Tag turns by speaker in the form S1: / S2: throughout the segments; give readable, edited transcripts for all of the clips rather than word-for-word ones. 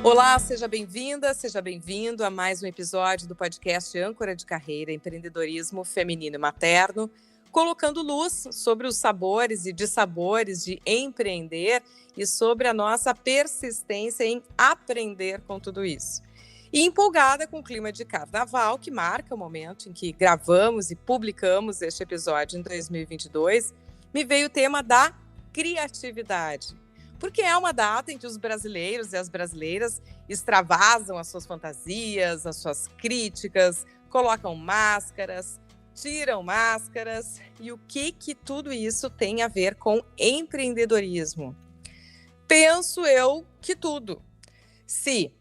S1: Olá, seja bem-vinda, seja bem-vindo a mais um episódio do podcast Âncora de Carreira, Empreendedorismo Feminino e Materno, colocando luz sobre os sabores e dissabores de empreender e sobre a nossa persistência em aprender com tudo isso. E empolgada com o clima de carnaval, que marca o momento em que gravamos e publicamos este episódio em 2022, me veio o tema da criatividade. Porque é uma data em que os brasileiros e as brasileiras extravasam as suas fantasias, as suas críticas, colocam máscaras, tiram máscaras. E o que tudo isso tem a ver com empreendedorismo? Penso eu que tudo. Se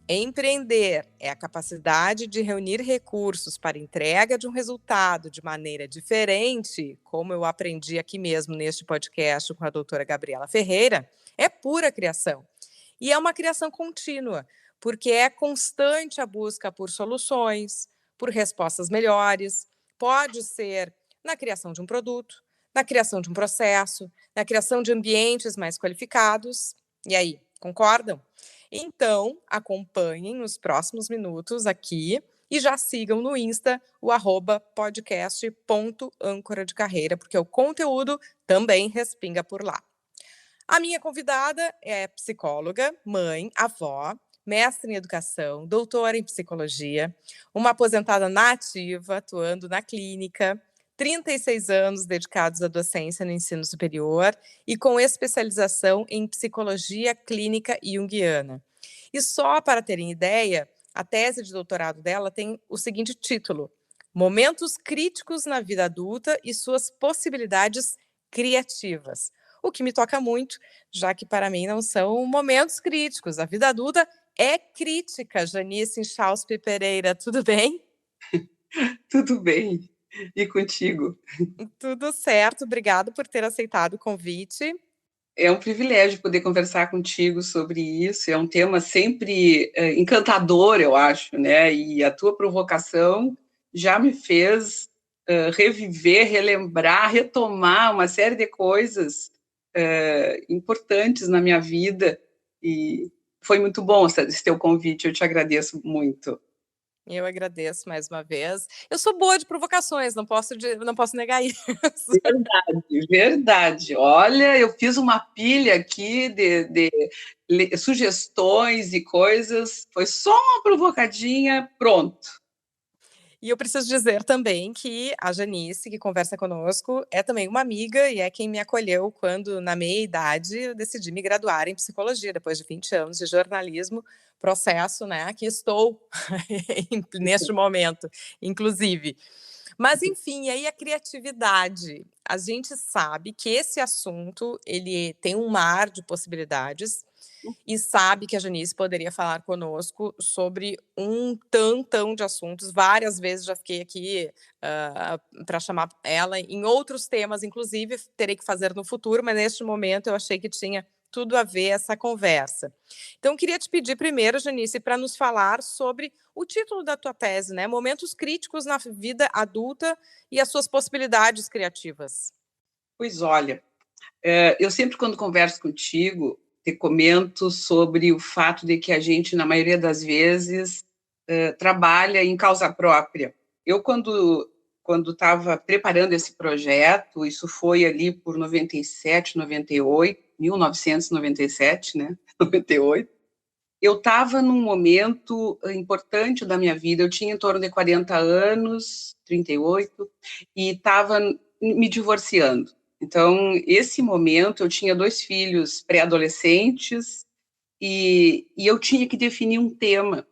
S1: empreender é a capacidade de reunir recursos para entrega de um resultado de maneira diferente, como eu aprendi aqui mesmo neste podcast com a doutora Gabriela Ferreira, é pura criação. E é uma criação contínua, porque é constante a busca por soluções, por respostas melhores. Pode ser na criação de um produto, na criação de um processo, na criação de ambientes mais qualificados. E aí, concordam? Então, acompanhem nos próximos minutos aqui e já sigam no Insta o @podcast.âncora de carreira, porque o conteúdo também respinga por lá. A minha convidada é psicóloga, mãe, avó, mestre em educação, doutora em psicologia, uma aposentada na ativa, atuando na clínica, 36 anos dedicados à docência no ensino superior e com especialização em psicologia clínica junguiana. E só para terem ideia, a tese de doutorado dela tem o seguinte título: Momentos críticos na vida adulta e suas possibilidades criativas. O que me toca muito, já que para mim não são momentos críticos. A vida adulta é crítica. Janice Inchauspe Pereira, tudo bem?
S2: Tudo bem. E contigo?
S1: Tudo certo, obrigado por ter aceitado o convite.
S2: É um privilégio poder conversar contigo sobre isso. É um tema sempre encantador, eu acho, né? E a tua provocação já me fez reviver, relembrar, retomar uma série de coisas importantes na minha vida. E foi muito bom esse teu convite, eu te agradeço muito.
S1: Eu agradeço mais uma vez. Eu sou boa de provocações, não posso negar isso.
S2: Verdade, verdade. Olha, eu fiz uma pilha aqui de sugestões e coisas. Foi só uma provocadinha, pronto.
S1: E eu preciso dizer também que a Janice, que conversa conosco, é também uma amiga e é quem me acolheu quando, na meia-idade, eu decidi me graduar em psicologia, depois de 20 anos de jornalismo, processo, né, que estou neste momento, inclusive. Mas, enfim, aí a criatividade. A gente sabe que esse assunto, ele tem um mar de possibilidades e sabe que a Janice poderia falar conosco sobre um tantão de assuntos. Várias vezes já fiquei aqui para chamar ela em outros temas, inclusive terei que fazer no futuro, mas neste momento eu achei que tinha tudo a ver essa conversa. Então, queria te pedir primeiro, Janice, para nos falar sobre o título da tua tese, né? Momentos críticos na vida adulta e as suas possibilidades criativas.
S2: Pois olha, eu sempre quando converso contigo, te comento sobre o fato de que a gente, na maioria das vezes, trabalha em causa própria. Eu, quando estava preparando esse projeto, isso foi ali por 97, 98, 1997, né? 98. Eu estava num momento importante da minha vida, eu tinha em torno de 40 anos, 38, e estava me divorciando. Então, esse momento, eu tinha 2 filhos pré-adolescentes e eu tinha que definir um tema.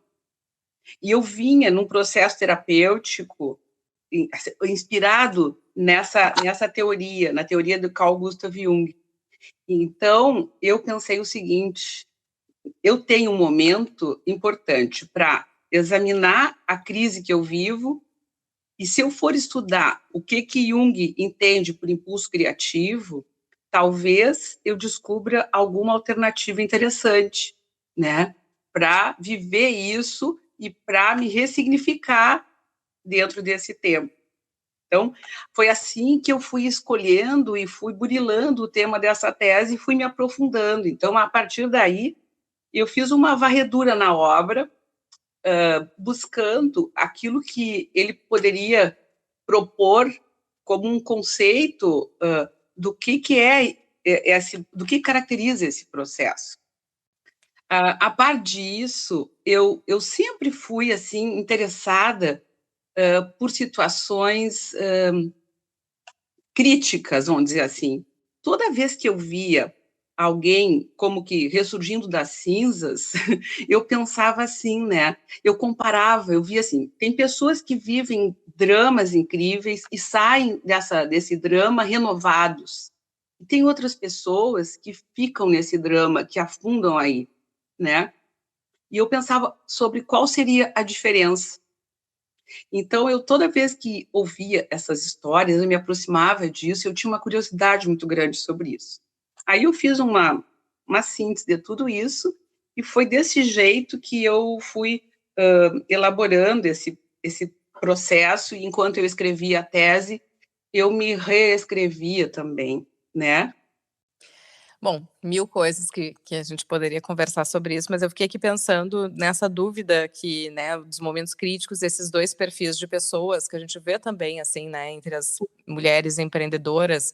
S2: E eu vinha num processo terapêutico inspirado nessa teoria, na teoria do Carl Gustav Jung. Então, eu pensei o seguinte: eu tenho um momento importante para examinar a crise que eu vivo, e se eu for estudar o que Jung entende por impulso criativo, talvez eu descubra alguma alternativa interessante, né, para viver isso e para me ressignificar dentro desse tempo. Então, foi assim que eu fui escolhendo e fui burilando o tema dessa tese e fui me aprofundando. Então, a partir daí, eu fiz uma varredura na obra, buscando aquilo que ele poderia propor como um conceito do que é esse, do que caracteriza esse processo. A par disso, eu sempre fui assim interessada por situações críticas, vamos dizer assim. Toda vez que eu via alguém como que ressurgindo das cinzas, eu pensava assim, né? Eu comparava, eu via assim, tem pessoas que vivem dramas incríveis e saem desse drama renovados. E tem outras pessoas que ficam nesse drama, que afundam aí, né? E eu pensava sobre qual seria a diferença. Então, toda vez que ouvia essas histórias, eu me aproximava disso, eu tinha uma curiosidade muito grande sobre isso. Aí eu fiz uma síntese de tudo isso, e foi desse jeito que eu fui elaborando esse processo, e enquanto eu escrevia a tese, eu me reescrevia também, né?
S1: Bom, mil coisas que a gente poderia conversar sobre isso, mas eu fiquei aqui pensando nessa dúvida que, né, dos momentos críticos, desses dois perfis de pessoas que a gente vê também, assim, né, entre as mulheres empreendedoras,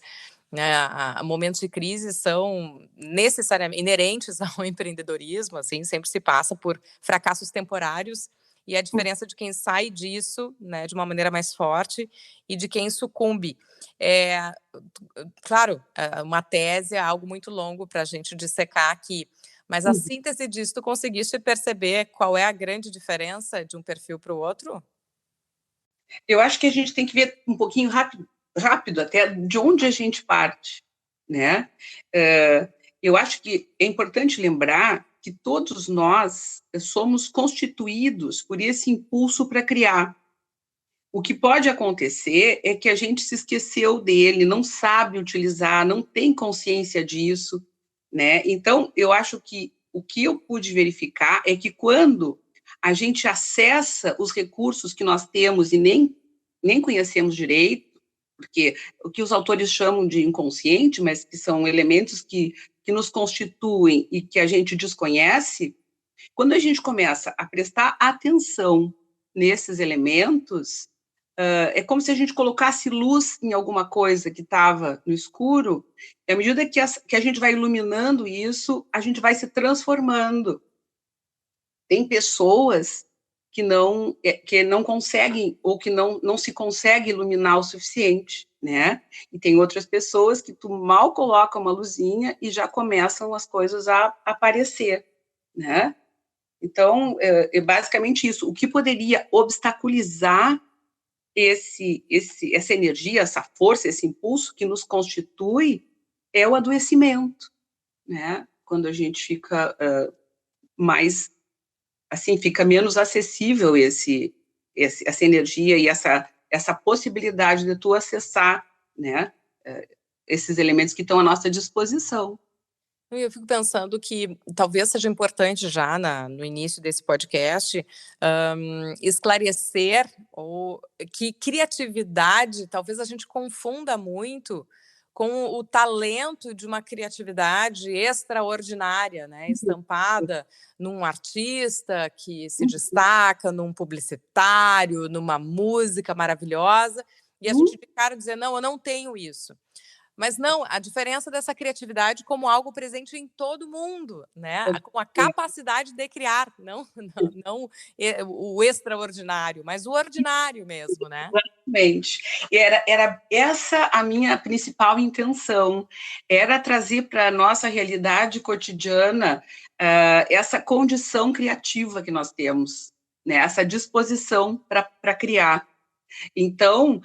S1: né, momentos de crise são necessariamente inerentes ao empreendedorismo, assim, sempre se passa por fracassos temporários, e a diferença de quem sai disso, né, de uma maneira mais forte e de quem sucumbe. É, claro, uma tese é algo muito longo para a gente dissecar aqui, mas a síntese disso, tu conseguiste perceber qual é a grande diferença de um perfil para o outro?
S2: Eu acho que a gente tem que ver um pouquinho rápido até de onde a gente parte, né? Eu acho que é importante lembrar que todos nós somos constituídos por esse impulso para criar. O que pode acontecer é que a gente se esqueceu dele, não sabe utilizar, não tem consciência disso, né? Então, eu acho que o que eu pude verificar é que quando a gente acessa os recursos que nós temos e nem conhecemos direito, porque o que os autores chamam de inconsciente, mas que são elementos que nos constituem e que a gente desconhece, quando a gente começa a prestar atenção nesses elementos, é como se a gente colocasse luz em alguma coisa que estava no escuro, e à medida que a gente vai iluminando isso, a gente vai se transformando. Tem pessoas que não conseguem, ou que não se consegue iluminar o suficiente, né? E tem outras pessoas que tu mal coloca uma luzinha e já começam as coisas a aparecer, né? Então, é basicamente isso. O que poderia obstaculizar essa energia, essa força, esse impulso que nos constitui é o adoecimento, né? Quando a gente fica mais, assim, fica menos acessível essa energia e essa possibilidade de tu acessar, né? Esses elementos que estão à nossa disposição.
S1: Eu fico pensando que talvez seja importante já no início desse podcast, esclarecer ou que criatividade, talvez a gente confunda muito com o talento de uma criatividade extraordinária, né, estampada num artista que se destaca, num publicitário, numa música maravilhosa, e a gente de cara dizer: "Não, eu não tenho isso". Mas não, a diferença dessa criatividade como algo presente em todo mundo, né, com a capacidade de criar, não o extraordinário, mas o ordinário mesmo, né.
S2: Exatamente. E era essa a minha principal intenção, era trazer para a nossa realidade cotidiana, essa condição criativa que nós temos, né, essa disposição para criar. Então,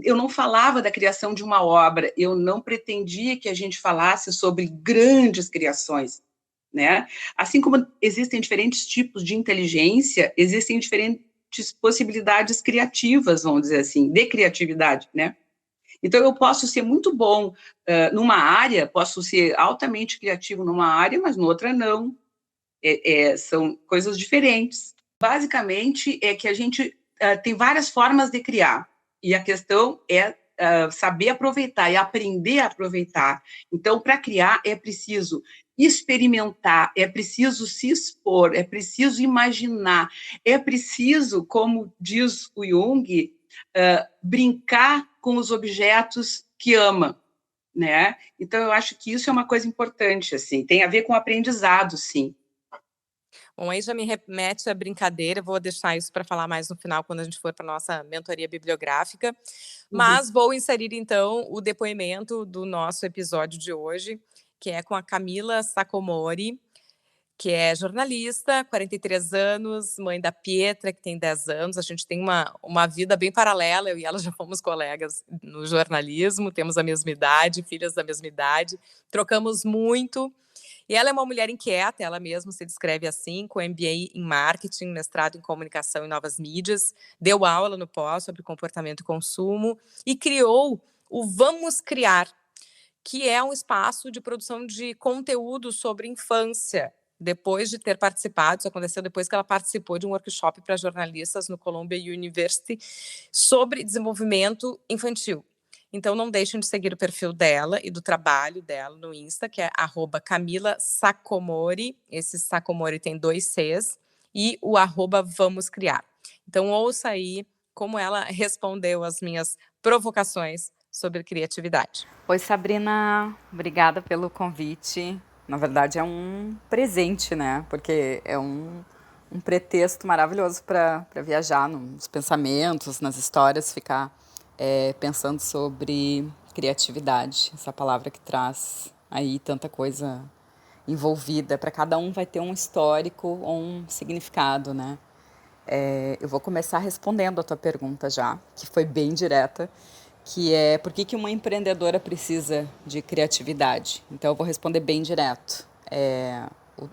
S2: eu não falava da criação de uma obra, eu não pretendia que a gente falasse sobre grandes criações, né? Assim como existem diferentes tipos de inteligência, existem diferentes possibilidades criativas, vamos dizer assim, de criatividade, né? Então, eu posso ser muito bom numa área, posso ser altamente criativo numa área, mas noutra não. São coisas diferentes. Basicamente, é que a gente tem várias formas de criar, e a questão é saber aproveitar e aprender a aproveitar. Então, para criar, é preciso experimentar, é preciso se expor, é preciso imaginar, é preciso, como diz o Jung, brincar com os objetos que ama, né? Então, eu acho que isso é uma coisa importante, assim, tem a ver com aprendizado, sim.
S1: Bom, aí já me remete à brincadeira, vou deixar isso para falar mais no final, quando a gente for para a nossa mentoria bibliográfica,
S2: Uhum.
S1: mas vou inserir então o depoimento do nosso episódio de hoje, que é com a Camila Sacomori, que é jornalista, 43 anos, mãe da Pietra, que tem 10 anos. A gente tem uma vida bem paralela, eu e ela já fomos colegas no jornalismo, temos a mesma idade, filhas da mesma idade, trocamos muito. E ela é uma mulher inquieta, ela mesma se descreve assim, com MBA em marketing, mestrado em comunicação e novas mídias, deu aula no pós sobre comportamento e consumo e criou o Vamos Criar, que é um espaço de produção de conteúdo sobre infância, depois de ter participado, isso aconteceu depois que ela participou de um workshop para jornalistas no Columbia University sobre desenvolvimento infantil. Então não deixem de seguir o perfil dela e do trabalho dela no Insta, que é @Camila Sacomori, esse Sacomori tem 2 Cs, e o @Vamos Criar. Então ouça aí como ela respondeu às minhas provocações sobre criatividade.
S3: Oi, Sabrina, obrigada pelo convite. Na verdade, é um presente, né? Porque é um pretexto maravilhoso para viajar nos pensamentos, nas histórias, ficar pensando sobre criatividade, essa palavra que traz aí tanta coisa envolvida. Para cada um vai ter um histórico ou um significado, né? Eu vou começar respondendo a tua pergunta já, que foi bem direta, que é por que uma empreendedora precisa de criatividade. Então, eu vou responder bem direto.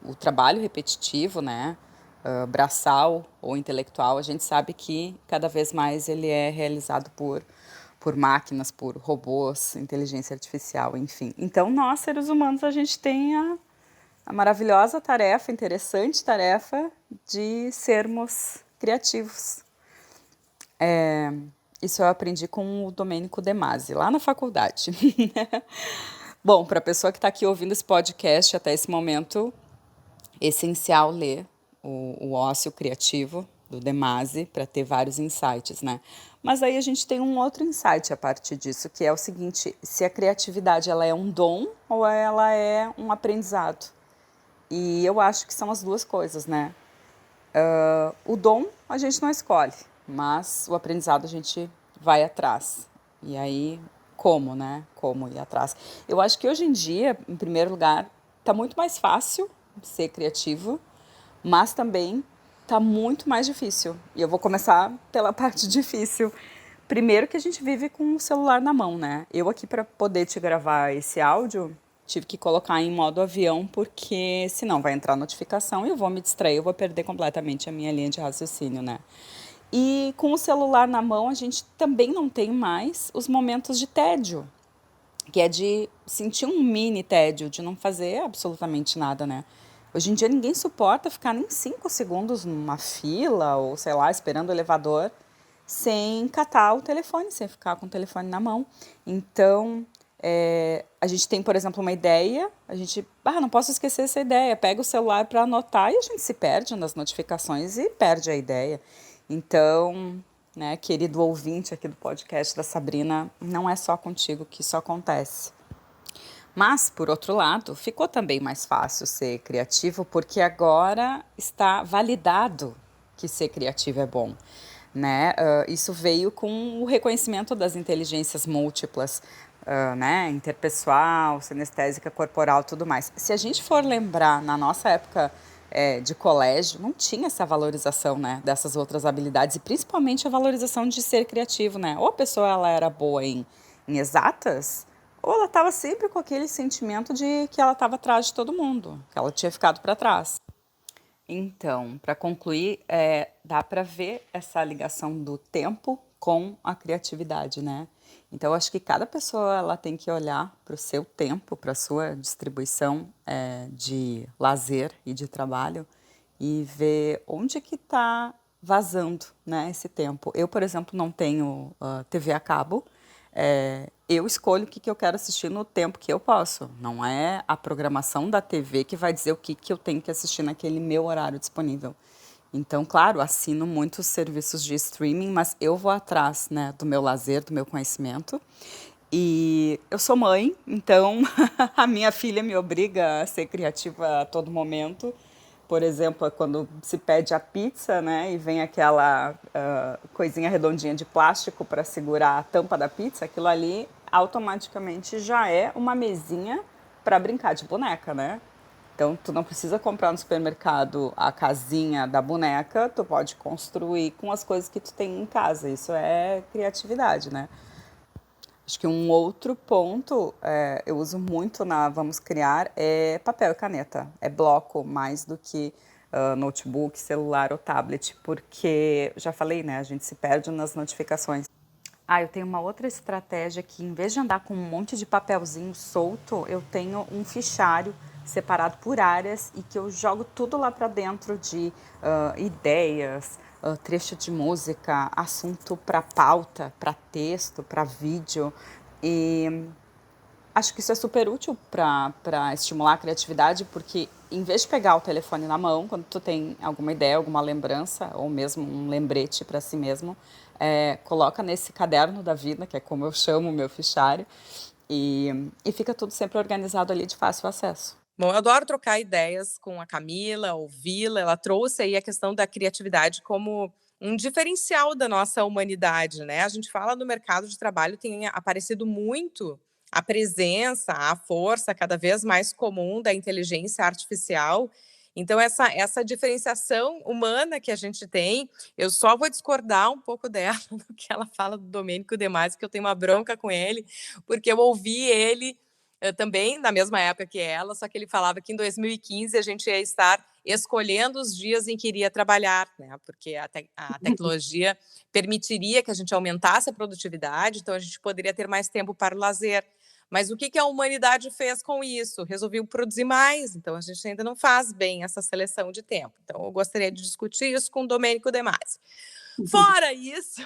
S3: O trabalho repetitivo, né, braçal ou intelectual, a gente sabe que cada vez mais ele é realizado por máquinas, por robôs, inteligência artificial, enfim. Então, nós, seres humanos, a gente tem a maravilhosa tarefa, interessante tarefa de sermos criativos. Isso eu aprendi com o Domênico De Masi, lá na faculdade. Bom, para a pessoa que está aqui ouvindo esse podcast até esse momento, é essencial ler o Ócio Criativo, do De Masi, para ter vários insights, né? Mas aí a gente tem um outro insight a partir disso, que é o seguinte: se a criatividade ela é um dom ou ela é um aprendizado. E eu acho que são as duas coisas, né? O dom a gente não escolhe, mas o aprendizado a gente vai atrás. E aí, como, né? Como ir atrás? Eu acho que hoje em dia, em primeiro lugar, está muito mais fácil ser criativo, mas também está muito mais difícil. E eu vou começar pela parte difícil. Primeiro que a gente vive com o celular na mão, né? Eu aqui, para poder te gravar esse áudio, tive que colocar em modo avião, porque senão vai entrar notificação e eu vou me distrair, eu vou perder completamente a minha linha de raciocínio, né? E com o celular na mão, a gente também não tem mais os momentos de tédio, que é de sentir um mini tédio, de não fazer absolutamente nada, né? Hoje em dia ninguém suporta ficar nem 5 segundos numa fila ou, sei lá, esperando o elevador sem catar o telefone, sem ficar com o telefone na mão. Então, a gente tem, por exemplo, uma ideia, a gente, não posso esquecer essa ideia, pega o celular para anotar e a gente se perde nas notificações e perde a ideia. Então, né, querido ouvinte aqui do podcast da Sabrina, não é só contigo que isso acontece. Mas, por outro lado, ficou também mais fácil ser criativo, porque agora está validado que ser criativo é bom, né? Isso veio com o reconhecimento das inteligências múltiplas, né? Interpessoal, sinestésica, corporal, tudo mais. Se a gente for lembrar, na nossa época de colégio, não tinha essa valorização, né, dessas outras habilidades, e principalmente a valorização de ser criativo, né? Ou a pessoa ela era boa em exatas, ou ela estava sempre com aquele sentimento de que ela estava atrás de todo mundo, que ela tinha ficado para trás. Então, para concluir, dá para ver essa ligação do tempo com a criatividade, né? Então, eu acho que cada pessoa ela tem que olhar para o seu tempo, para a sua distribuição de lazer e de trabalho e ver onde que está vazando, né, esse tempo. Eu, por exemplo, não tenho TV a cabo, Eu escolho o que eu quero assistir no tempo que eu posso. Não é a programação da TV que vai dizer o que eu tenho que assistir naquele meu horário disponível. Então, claro, assino muitos serviços de streaming, mas eu vou atrás, né, do meu lazer, do meu conhecimento. E eu sou mãe, então a minha filha me obriga a ser criativa a todo momento. Por exemplo, quando se pede a pizza, né, e vem aquela coisinha redondinha de plástico para segurar a tampa da pizza, aquilo ali automaticamente já é uma mesinha para brincar de boneca, né? Então, tu não precisa comprar no supermercado a casinha da boneca, tu pode construir com as coisas que tu tem em casa. Isso é criatividade, né? Acho que um outro ponto eu uso muito na Vamos Criar é papel e caneta. É bloco mais do que notebook, celular ou tablet, porque, já falei, né? A gente se perde nas notificações. Eu tenho uma outra estratégia que, em vez de andar com um monte de papelzinho solto, eu tenho um fichário separado por áreas e que eu jogo tudo lá para dentro de ideias, trecho de música, assunto para pauta, para texto, para vídeo. E acho que isso é super útil para estimular a criatividade, porque em vez de pegar o telefone na mão, quando tu tem alguma ideia, alguma lembrança, ou mesmo um lembrete para si mesmo, coloca nesse caderno da vida, que é como eu chamo o meu fichário, e fica tudo sempre organizado ali de fácil acesso.
S1: Bom, eu adoro trocar ideias com a Camila, ouvi-la. Ela trouxe aí a questão da criatividade como um diferencial da nossa humanidade, né? A gente fala no mercado de trabalho, tem aparecido muito a presença, a força cada vez mais comum da inteligência artificial. Então, essa diferenciação humana que a gente tem, eu só vou discordar um pouco dela, do que ela fala do Domênico De Masi, que eu tenho uma bronca com ele, porque eu ouvi ele também na mesma época que ela, só que ele falava que em 2015 a gente ia estar escolhendo os dias em que iria trabalhar, né? Porque a tecnologia permitiria que a gente aumentasse a produtividade, então a gente poderia ter mais tempo para o lazer. Mas o que a humanidade fez com isso? Resolveu produzir mais, então a gente ainda não faz bem essa seleção de tempo. Então eu gostaria de discutir isso com o Domênico De Masi. Fora isso,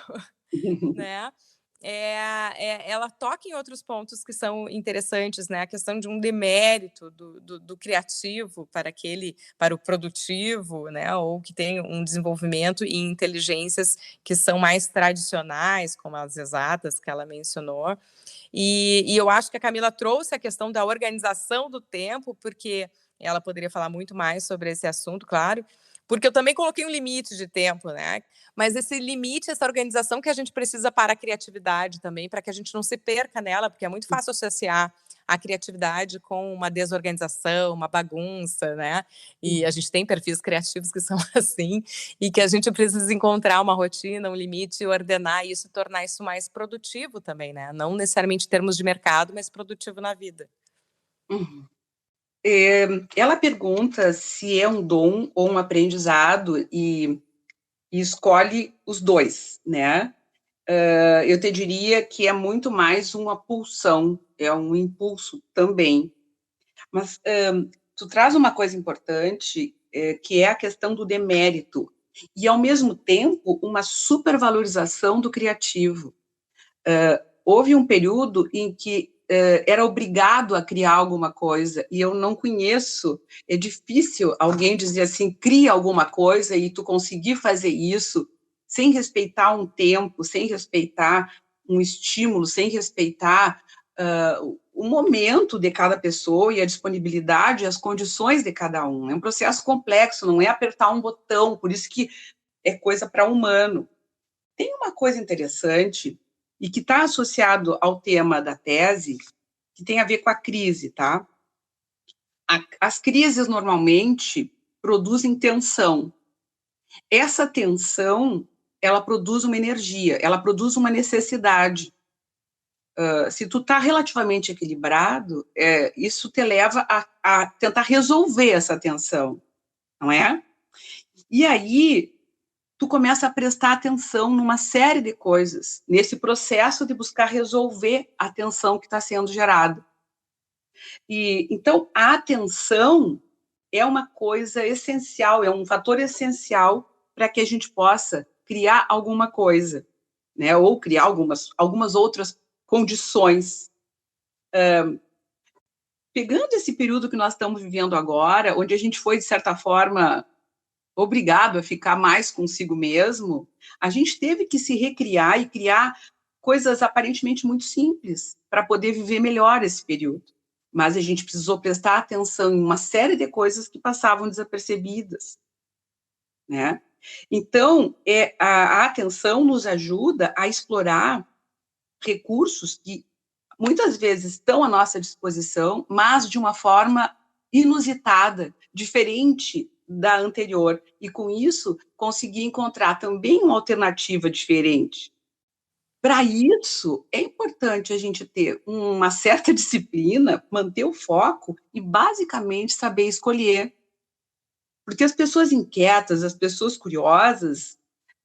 S1: né? Ela toca em outros pontos que são interessantes, né? A questão de um demérito do criativo para o produtivo, né? Ou que tem um desenvolvimento em inteligências que são mais tradicionais, como as exatas que ela mencionou. E eu acho que a Camila trouxe a questão da organização do tempo, porque ela poderia falar muito mais sobre esse assunto, claro, porque eu também coloquei um limite de tempo, né? Mas esse limite, essa organização que a gente precisa para a criatividade também, para que a gente não se perca nela, porque é muito fácil associar a criatividade com uma desorganização, uma bagunça, né? E a gente tem perfis criativos que são assim, e que a gente precisa encontrar uma rotina, um limite, ordenar isso e tornar isso mais produtivo também, né? Não necessariamente em termos de mercado, mas produtivo na vida.
S2: Uhum. Ela pergunta se é um dom ou um aprendizado e escolhe os dois, né? Eu te diria que é muito mais uma pulsão, é um impulso também. Mas tu traz uma coisa importante, que é a questão do demérito, e, ao mesmo tempo, uma supervalorização do criativo. Houve um período em que era obrigado a criar alguma coisa, e eu não conheço, é difícil alguém dizer assim, cria alguma coisa e tu conseguir fazer isso sem respeitar um tempo, sem respeitar um estímulo, sem respeitar o momento de cada pessoa e a disponibilidade, as condições de cada um. É um processo complexo, não é apertar um botão, por isso que é coisa para humano. Tem uma coisa interessante e que está associado ao tema da tese, que tem a ver com a crise, tá? As crises, normalmente, produzem tensão. Essa tensão, ela produz uma energia, ela produz uma necessidade. Se tu está relativamente equilibrado, isso te leva a tentar resolver essa tensão, não é? E aí, tu começa a prestar atenção numa série de coisas, nesse processo de buscar resolver a tensão que está sendo gerada. E, então, a atenção é uma coisa essencial, é um fator essencial para que a gente possa criar alguma coisa, né? Ou criar algumas outras condições. Pegando esse período que nós estamos vivendo agora, onde a gente foi, de certa forma, obrigado a ficar mais consigo mesmo, a gente teve que se recriar e criar coisas aparentemente muito simples para poder viver melhor esse período. Mas a gente precisou prestar atenção em uma série de coisas que passavam desapercebidas, né? Então, a atenção nos ajuda a explorar recursos que muitas vezes estão à nossa disposição, mas de uma forma inusitada, diferente da anterior, e com isso conseguir encontrar também uma alternativa diferente. Para isso, é importante a gente ter uma certa disciplina, manter o foco e basicamente saber escolher. Porque as pessoas inquietas, as pessoas curiosas,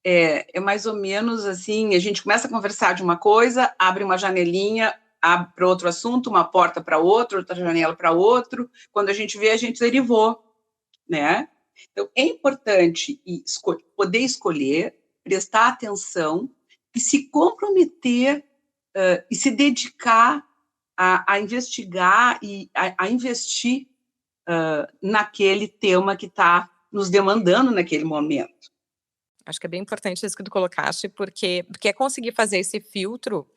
S2: é mais ou menos assim, a gente começa a conversar de uma coisa, abre uma janelinha, abre para outro assunto, uma porta para outro, outra janela para outro, quando a gente vê, a gente derivou, né? Então, é importante poder escolher, prestar atenção e se comprometer e se dedicar a investigar e a investir naquele tema que está nos demandando naquele momento.
S1: Acho que é bem importante isso que tu colocaste, porque é conseguir fazer esse filtro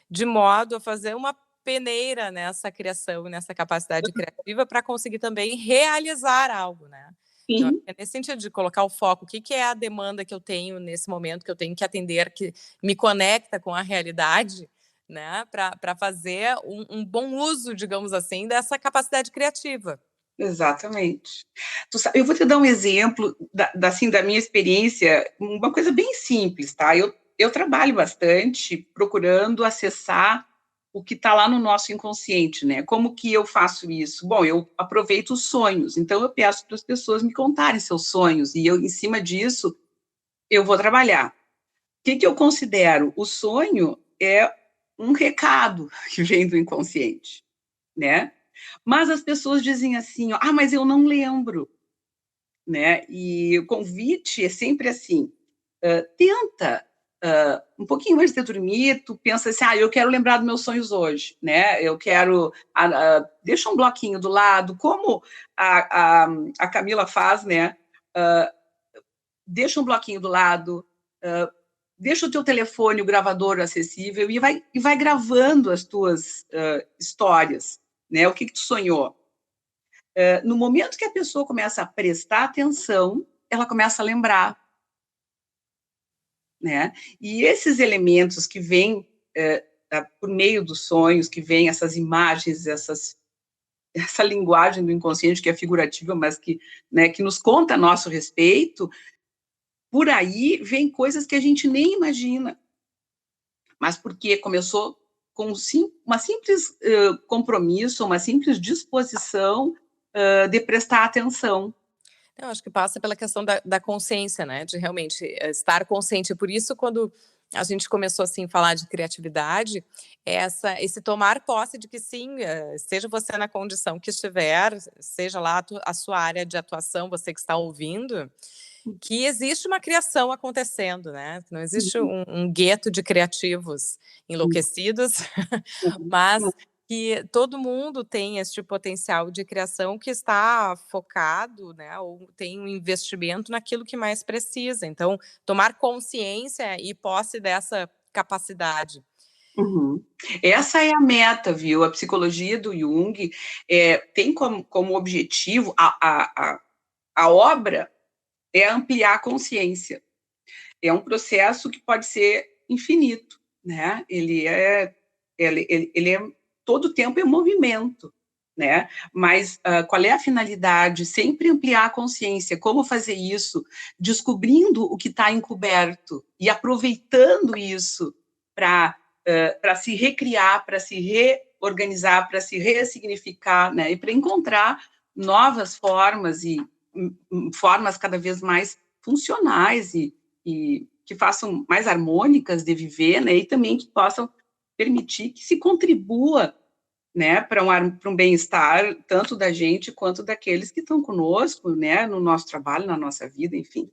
S1: de modo a fazer uma peneira nessa criação, nessa capacidade criativa, para conseguir também realizar algo, né? Então,
S2: Sim,
S1: é nesse sentido de colocar o foco, o que é a demanda que eu tenho nesse momento, que eu tenho que atender, que me conecta com a realidade, né? Para fazer um bom uso, digamos assim, dessa capacidade criativa.
S2: exatamente. Eu vou te dar um exemplo assim, da minha experiência, uma coisa bem simples, tá? Eu trabalho bastante procurando acessar o que está lá no nosso inconsciente, né? Como que eu faço isso? Bom, eu aproveito os sonhos, então eu peço para as pessoas me contarem seus sonhos, e eu, em cima disso, eu vou trabalhar. O que eu considero? O sonho é um recado que vem do inconsciente, né? Mas as pessoas dizem assim, ó, mas eu não lembro, né? E o convite é sempre assim, tenta, um pouquinho antes de dormir, tu pensa assim, eu quero lembrar dos meus sonhos hoje, né? Eu quero, deixa um bloquinho do lado, como a Camila faz, né? Deixa um bloquinho do lado, deixa o teu telefone, o gravador acessível e vai gravando as tuas histórias, né? O que tu sonhou. No momento que a pessoa começa a prestar atenção, ela começa a lembrar, né? E esses elementos que vêm por meio dos sonhos, que vêm essas imagens, essa linguagem do inconsciente que é figurativa, mas que, né, que nos conta a nosso respeito, por aí vem coisas que a gente nem imagina, mas porque começou com uma simples compromisso, uma simples disposição de prestar atenção.
S1: Eu acho que passa pela questão da consciência, né? De realmente estar consciente. Por isso, quando a gente começou assim a falar de criatividade, esse tomar posse de que sim, seja você na condição que estiver, seja lá a sua área de atuação, você que está ouvindo, que existe uma criação acontecendo, né? Não existe um gueto de criativos enlouquecidos, mas que todo mundo tem este potencial de criação que está focado, né, ou tem um investimento naquilo que mais precisa. Então, tomar consciência e posse dessa capacidade.
S2: Uhum. Essa é a meta, viu? A psicologia do Jung tem como objetivo, a obra é ampliar a consciência. É um processo que pode ser infinito, né? Ele é todo o tempo em movimento, né? Mas qual é a finalidade? Sempre ampliar a consciência. Como fazer isso? Descobrindo o que está encoberto e aproveitando isso para se recriar, para se reorganizar, para se ressignificar, né? E para encontrar novas formas e formas cada vez mais funcionais e que façam mais harmônicas de viver, né? E também que possam permitir que se contribua, né, para um bem-estar tanto da gente quanto daqueles que estão conosco, né, no nosso trabalho, na nossa vida, enfim.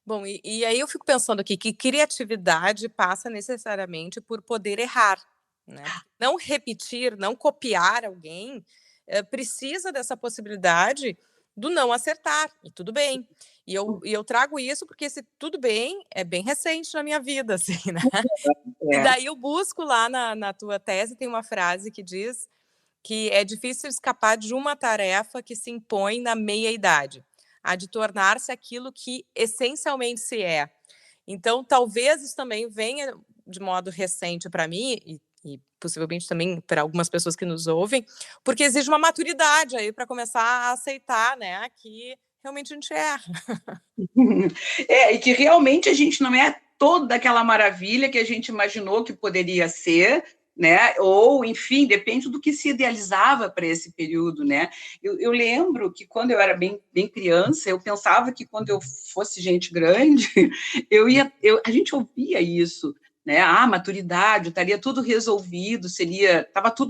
S1: Bom, e aí eu fico pensando aqui que criatividade passa necessariamente por poder errar. né? Não repetir, não copiar alguém, precisa dessa possibilidade do não acertar, e tudo bem. E eu trago isso porque esse tudo bem é bem recente na minha vida, assim, né? E daí eu busco lá na tua tese, tem uma frase que diz que é difícil escapar de uma tarefa que se impõe na meia-idade, a de tornar-se aquilo que essencialmente se é. Então, talvez isso também venha de modo recente para mim, e possivelmente também para algumas pessoas que nos ouvem, porque exige uma maturidade aí para começar a aceitar, né, que realmente a gente erra.
S2: E que realmente a gente não é toda aquela maravilha que a gente imaginou que poderia ser, né? Ou, enfim, depende do que se idealizava para esse período, né? Eu lembro que quando eu era bem criança, eu pensava que quando eu fosse gente grande, a gente ouvia isso, né? Maturidade, estaria tudo resolvido,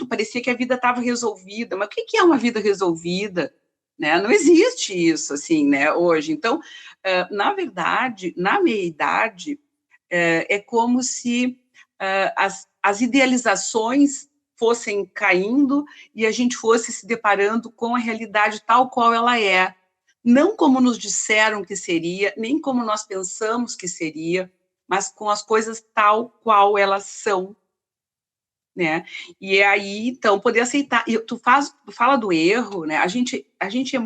S2: parecia que a vida estava resolvida. Mas o que é uma vida resolvida? Né? Não existe isso, assim, né, hoje. Então, na verdade, na meia-idade, é como se as idealizações fossem caindo e a gente fosse se deparando com a realidade tal qual ela é. Não como nos disseram que seria, nem como nós pensamos que seria, mas com as coisas tal qual elas são, né? E aí, então, poder aceitar. E tu fala do erro, né? A gente é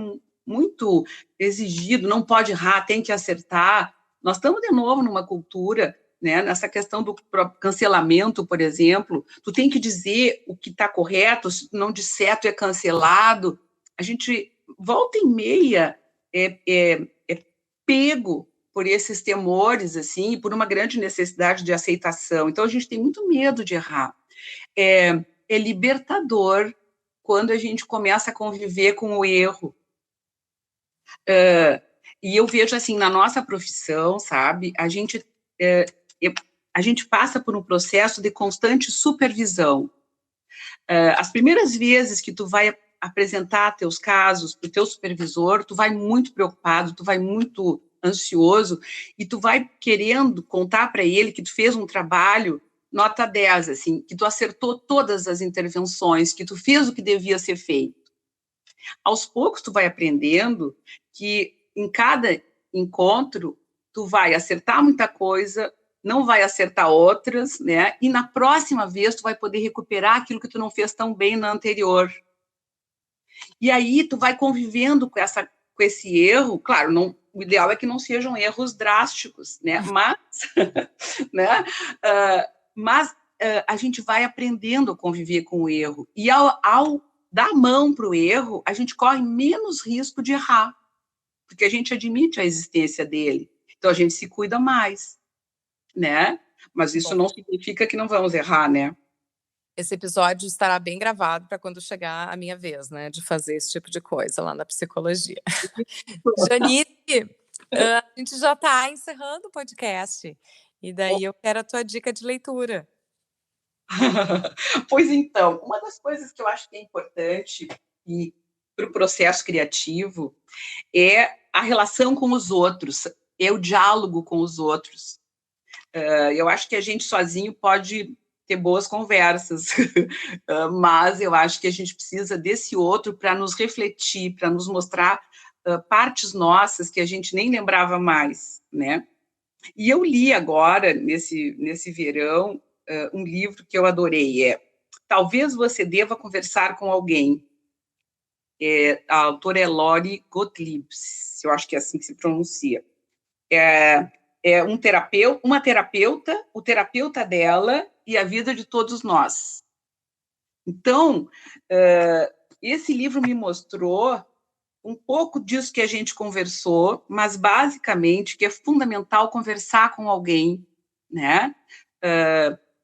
S2: muito exigido, não pode errar, tem que acertar. Nós estamos, de novo, numa cultura, né? Nessa questão do cancelamento, por exemplo. Tu tem que dizer o que está correto, se não disser, tu é cancelado. A gente, volta e meia, é pego por esses temores, assim, por uma grande necessidade de aceitação. Então, a gente tem muito medo de errar. É libertador quando a gente começa a conviver com o erro. E eu vejo, assim, na nossa profissão, sabe, a gente passa por um processo de constante supervisão. As primeiras vezes que tu vai apresentar teus casos para o teu supervisor, tu vai muito preocupado, tu vai muito ansioso, e tu vai querendo contar para ele que tu fez um trabalho nota 10, assim, que tu acertou todas as intervenções, que tu fez o que devia ser feito. Aos poucos tu vai aprendendo que em cada encontro tu vai acertar muita coisa, não vai acertar outras, né? E na próxima vez tu vai poder recuperar aquilo que tu não fez tão bem na anterior. E aí tu vai convivendo com esse erro, claro, o ideal é que não sejam erros drásticos, né? Mas, né? Mas a gente vai aprendendo a conviver com o erro. E ao dar mão para o erro, a gente corre menos risco de errar, porque a gente admite a existência dele. Então, a gente se cuida mais, né? Mas isso não significa que não vamos errar, né?
S1: Esse episódio estará bem gravado para quando chegar a minha vez, né? De fazer esse tipo de coisa lá na psicologia. Janice, a gente já está encerrando o podcast. E daí eu quero a tua dica de leitura.
S2: Pois então, uma das coisas que eu acho que é importante para o processo criativo é a relação com os outros, é o diálogo com os outros. Eu acho que a gente sozinho pode ter boas conversas, mas eu acho que a gente precisa desse outro para nos refletir, para nos mostrar partes nossas que a gente nem lembrava mais, né? E eu li agora, nesse verão, um livro que eu adorei, Talvez Você Deva Conversar com Alguém. A autora é Lori Gottlieb, eu acho que é assim que se pronuncia. Uma terapeuta, o terapeuta dela e a vida de todos nós. Então, esse livro me mostrou um pouco disso que a gente conversou, mas basicamente que é fundamental conversar com alguém, né?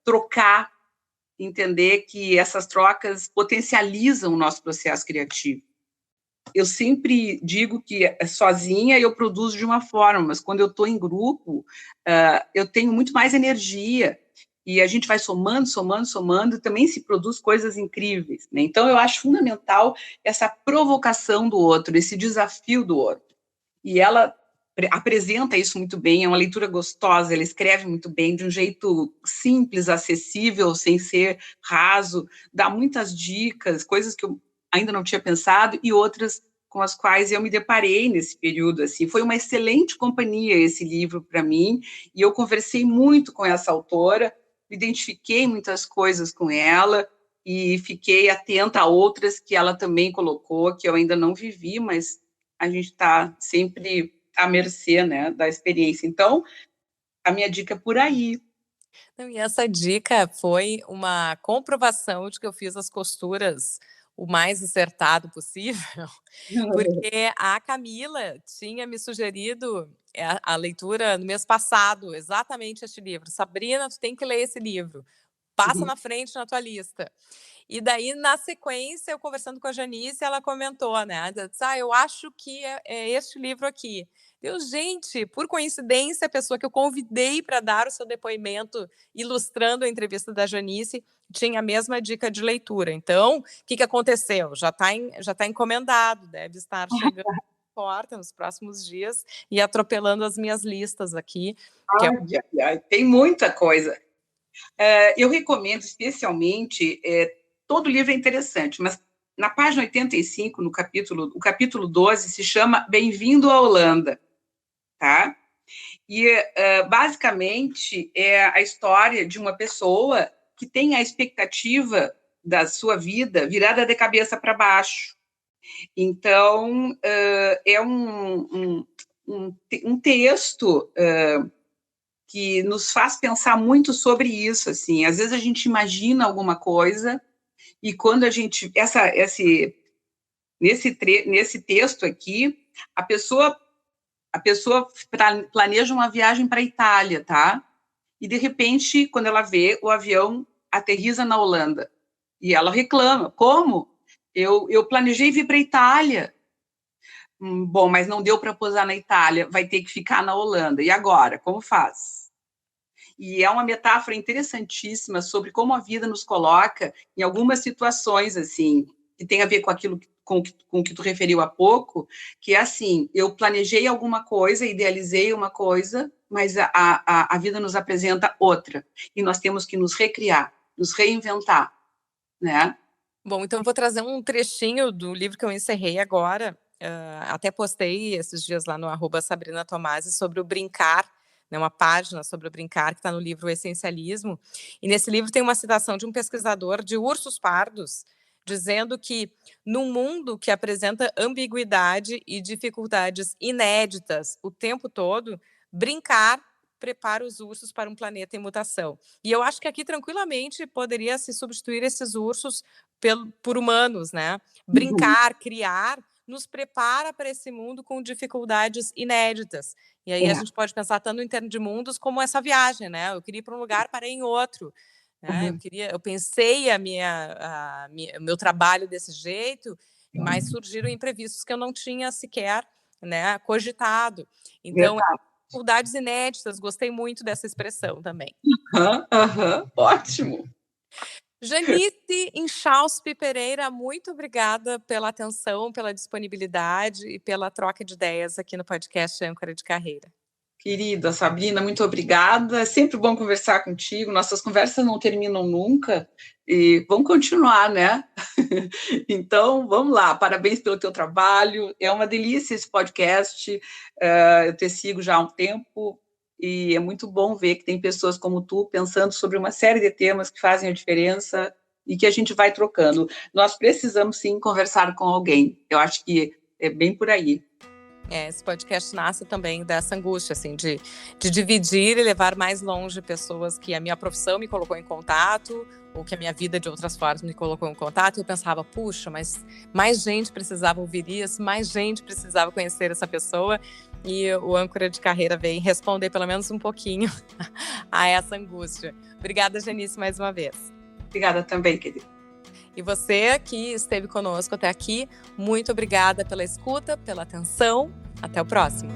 S2: Trocar, entender que essas trocas potencializam o nosso processo criativo. Eu sempre digo que sozinha eu produzo de uma forma, mas quando eu estou em grupo, eu tenho muito mais energia, e a gente vai somando, e também se produz coisas incríveis, né? Então, eu acho fundamental essa provocação do outro, esse desafio do outro. E ela apresenta isso muito bem, é uma leitura gostosa, ela escreve muito bem, de um jeito simples, acessível, sem ser raso, dá muitas dicas, coisas que eu ainda não tinha pensado e outras com as quais eu me deparei nesse período, assim. Foi uma excelente companhia esse livro para mim, e eu conversei muito com essa autora, identifiquei muitas coisas com ela e fiquei atenta a outras que ela também colocou, que eu ainda não vivi, mas a gente está sempre à mercê, né, da experiência. Então, a minha dica é por aí.
S1: E essa dica foi uma comprovação de que eu fiz as costuras o mais acertado possível, porque a Camila tinha me sugerido a leitura no mês passado, exatamente este livro. Sabrina, tu tem que ler esse livro. Passa na frente na tua lista. E daí, na sequência, eu conversando com a Janice, ela comentou, né? Ela disse, eu acho que é este livro aqui. Gente, por coincidência, a pessoa que eu convidei para dar o seu depoimento ilustrando a entrevista da Janice tinha a mesma dica de leitura. Então, o que aconteceu? Já tá encomendado, deve estar chegando à porta nos próximos dias e atropelando as minhas listas aqui.
S2: Tem muita coisa. Eu recomendo especialmente, todo livro é interessante, mas na página 85, o capítulo 12, se chama Bem-vindo à Holanda, tá? E, basicamente, é a história de uma pessoa que tem a expectativa da sua vida virada de cabeça para baixo. Então, é um texto que nos faz pensar muito sobre isso, assim. Às vezes a gente imagina alguma coisa e quando a gente... Nesse texto aqui, a pessoa planeja uma viagem para a Itália, tá? E, de repente, quando ela vê, o avião aterriza na Holanda. E ela reclama. Como? Eu planejei vir para a Itália. Bom, mas não deu para pousar na Itália, vai ter que ficar na Holanda. E agora? Como faz? E é uma metáfora interessantíssima sobre como a vida nos coloca em algumas situações, assim, que tem a ver com aquilo com o que tu referiu há pouco, que é assim, eu planejei alguma coisa, idealizei uma coisa, mas a vida nos apresenta outra, e nós temos que nos recriar, nos reinventar, né?
S1: Bom, então eu vou trazer um trechinho do livro que eu encerrei agora, até postei esses dias lá no @SabrinaTomasi sobre o brincar, né, uma página sobre o brincar que está no livro Essencialismo, e nesse livro tem uma citação de um pesquisador de ursos pardos, dizendo que num mundo que apresenta ambiguidade e dificuldades inéditas o tempo todo, brincar prepara os ursos para um planeta em mutação. E eu acho que aqui tranquilamente poderia se substituir esses ursos por humanos, né? Brincar, criar, nos prepara para esse mundo com dificuldades inéditas. E aí a gente pode pensar tanto em termos de mundos como essa viagem, né? Eu queria ir para um lugar, parei em outro. Né? Eu pensei o meu trabalho desse jeito, mas surgiram imprevistos que eu não tinha sequer, né, cogitado. Então, dificuldades inéditas, gostei muito dessa expressão também.
S2: Ótimo.
S1: Janice Inchauspe Pereira, muito obrigada pela atenção, pela disponibilidade e pela troca de ideias aqui no podcast Âncora de Carreira.
S2: Querida Sabrina, muito obrigada. É sempre bom conversar contigo. Nossas conversas não terminam nunca e vão continuar, né? Então, vamos lá. Parabéns pelo teu trabalho. É uma delícia esse podcast. Eu te sigo já há um tempo e é muito bom ver que tem pessoas como tu pensando sobre uma série de temas que fazem a diferença e que a gente vai trocando. Nós precisamos, sim, conversar com alguém. Eu acho que é bem por aí.
S1: Esse podcast nasce também dessa angústia, assim, de dividir e levar mais longe pessoas que a minha profissão me colocou em contato, ou que a minha vida de outras formas me colocou em contato, e eu pensava, puxa, mas mais gente precisava ouvir isso, mais gente precisava conhecer essa pessoa, e o Âncora de Carreira veio responder pelo menos um pouquinho a essa angústia. Obrigada, Janice, mais uma vez.
S2: Obrigada também, querida.
S1: E você que esteve conosco até aqui, muito obrigada pela escuta, pela atenção. Até o próximo.